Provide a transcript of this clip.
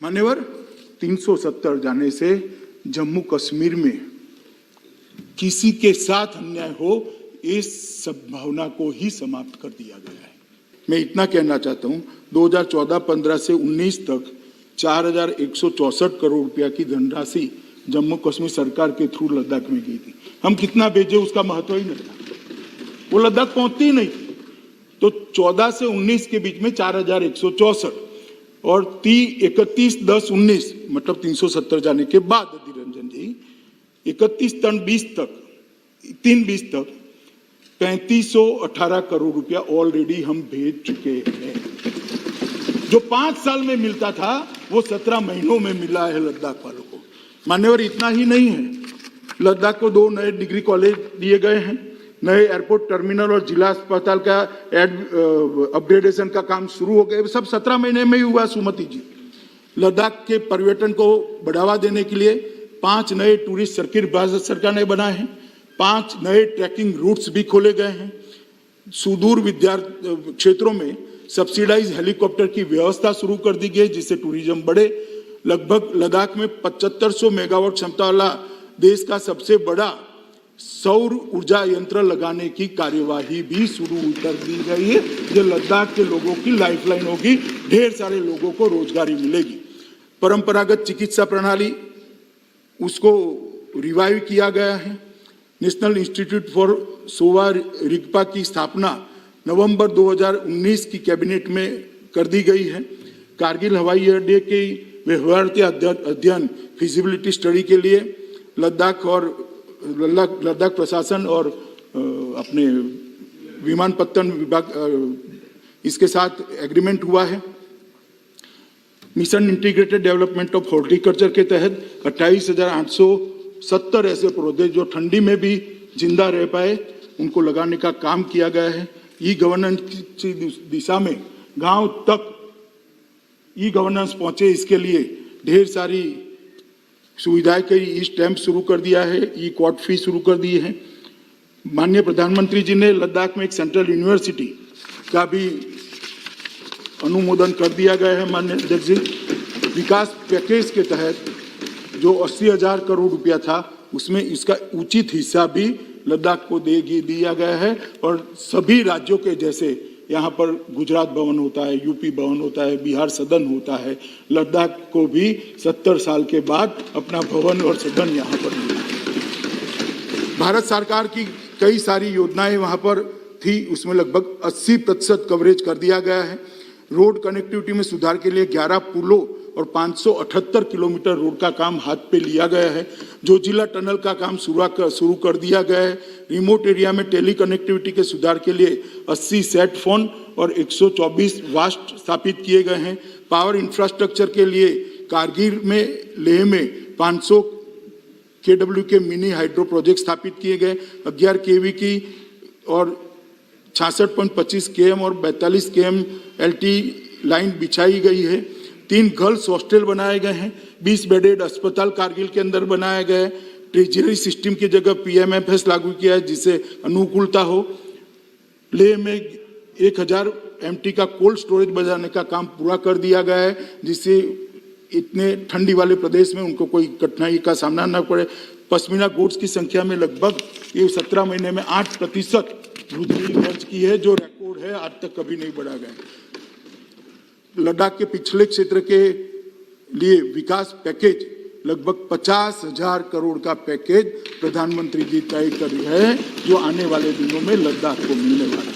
मान्यवर, 370 जाने से जम्मू कश्मीर में किसी के साथ अन्याय हो, इस संभावना को ही समाप्त कर दिया गया है। मैं इतना कहना चाहता हूं, 2014-15 से 19 तक 4164 करोड़ रुपया की धनराशि जम्मू कश्मीर सरकार के थ्रू लद्दाख में गई थी। हम कितना भेजे उसका महत्व ही नहीं था, वो लद्दाख पहुंचती ही नहीं थी। तो 14 से 19 के बीच में 4164 और 31/10/19 मतलब 370 जाने के बाद अधीर रंजन जी 31/3/20 तक 3/20 तक 3518 करोड़ रुपया ऑलरेडी हम भेज चुके हैं। जो 5 साल में मिलता था वो 17 महीनों में मिला है लद्दाख वालों को। मान्यवर, इतना ही नहीं है, लद्दाख को 2 नए डिग्री कॉलेज दिए गए हैं, नए एयरपोर्ट टर्मिनल और जिला अस्पताल का अपग्रेडेशन का काम शुरू हो गया। सब 17 महीने में ही हुआ। सुमति जी, लद्दाख के पर्यटन को बढ़ावा देने के लिए 5 नए टूरिस्ट सर्किट भारत सरकार ने बनाए हैं, 5 नए ट्रैकिंग रूट्स भी खोले गए हैं। सुदूर क्षेत्रों में सब्सिडाइज हेलीकॉप्टर की व्यवस्था शुरू कर दी गई, जिससे टूरिज्म बढ़े। लगभग लद्दाख में 7500 मेगावाट क्षमता वाला देश का सबसे बड़ा सौर ऊर्जा यंत्र लगाने की कार्यवाही भी शुरू कर दी गई है, जो लद्दाख के लोगों की लाइफलाइन होगी, ढेर सारे लोगों को रोजगारी मिलेगी। परंपरागत चिकित्सा प्रणाली उसको रिवाइव किया गया है। National institute for Sowa Rigpa की स्थापना नवंबर 2019 की कैबिनेट में कर दी गई है। कारगिल हवाई अड्डे के व्यवहार्य अध्ययन फिजिबिलिटी स्टडी के लिए लद्दाख प्रशासन और अपने विमानपत्तन विभाग इसके साथ एग्रीमेंट हुआ है। Mission integrated development of horticulture के तहत 28,870 ऐसे पौधे जो ठंडी में भी जिंदा रह पाए, उनको लगाने का काम किया गया है। ई गवर्नेंस की दिशा में गांव तक ई गवर्नेंस पहुंचे, इसके लिए ढेर सारी सुविधाएं कई ई स्टैम्प शुरू कर दिया है, ई कोर्ट फी शुरू कर दी है। माननीय प्रधानमंत्री जी ने लद्दाख में एक सेंट्रल यूनिवर्सिटी का भी अनुमोदन कर दिया गया है। माननीय अध्यक्ष जी, विकास पैकेज के तहत जो 80,000 करोड़ रुपया था, उसमें इसका उचित हिस्सा भी लद्दाख को दिया गया है। और सभी राज्यों के जैसे यहाँ पर गुजरात भवन होता है, यूपी भवन होता है, बिहार सदन होता है, लद्दाख को भी 70 साल के बाद अपना भवन और सदन यहाँ पर मिला। भारत सरकार की कई सारी योजनाएं वहाँ पर थी, उसमें लगभग 80% कवरेज कर दिया गया है। रोड कनेक्टिविटी में सुधार के लिए 11 पुलों और 578 किलोमीटर रोड का काम हाथ पे लिया गया है। जो जिला टनल का काम शुरू कर दिया गया है। रिमोट एरिया में टेली कनेक्टिविटी के सुधार के लिए 80 सेट फोन और 124 वास्ट स्थापित किए गए हैं। पावर इंफ्रास्ट्रक्चर के लिए कारगिल में, लेह में 500 KW के मिनी हाइड्रो प्रोजेक्ट स्थापित किए गए। 11 kV की और 66.25 km और 42 km LT लाइन बिछाई गई है। 3 गर्ल्स हॉस्टल बनाए गए हैं। 20 बेडेड अस्पताल कारगिल के अंदर बनाया गया है। ट्रेजरी सिस्टम की जगह PMFS लागू किया है, जिससे अनुकूलता हो। लेह में 1000 MT का कोल्ड स्टोरेज बनाने का काम पूरा कर दिया गया है, जिससे इतने ठंडी वाले प्रदेश में उनको कोई कठिनाई का सामना न पड़े। पश्मीना गोट्स की संख्या में लगभग ये 17 महीने में 8% वृद्धि दर्ज की है, जो रिकॉर्ड है, आज तक कभी नहीं बढ़ा गया। लद्दाख के पिछले क्षेत्र के लिए विकास पैकेज लगभग 50,000 करोड़ का पैकेज प्रधानमंत्री जी तय कर रहे हैं, जो आने वाले दिनों में लद्दाख को मिलने वाला है।